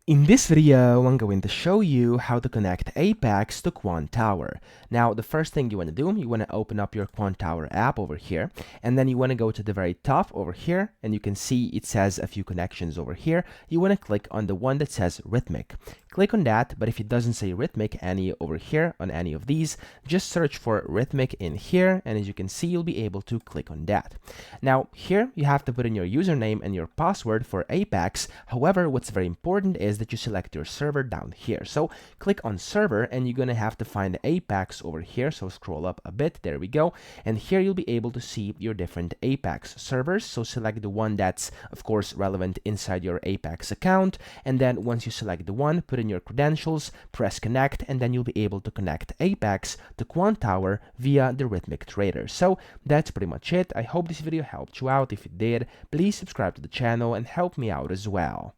In this video, I'm going to show you how to connect Apex to Quantower. Now, the first thing you want to do, you want to open up your Quantower app over here, and then you want to go to the very top over here, and you can see it says a few connections over here. You want to click on the one that says Rhythmic. Click on that, but if it doesn't say Rhythmic any over here on any of these, just search for Rhythmic in here, and as you can see, you'll be able to click on that. Now, here you have to put in your username and your password for Apex. However, what's very important is that you select your server down here. So click on server, and you're gonna have to find Apex over here. So scroll up a bit, there we go. And here you'll be able to see your different Apex servers. So select the one that's, of course, relevant inside your Apex account. And then once you select the one, put in your credentials, press connect, and then you'll be able to connect Apex to Quantower via the Rhythmic Trader. So that's pretty much it. I hope this video helped you out. If it did, please subscribe to the channel and help me out as well.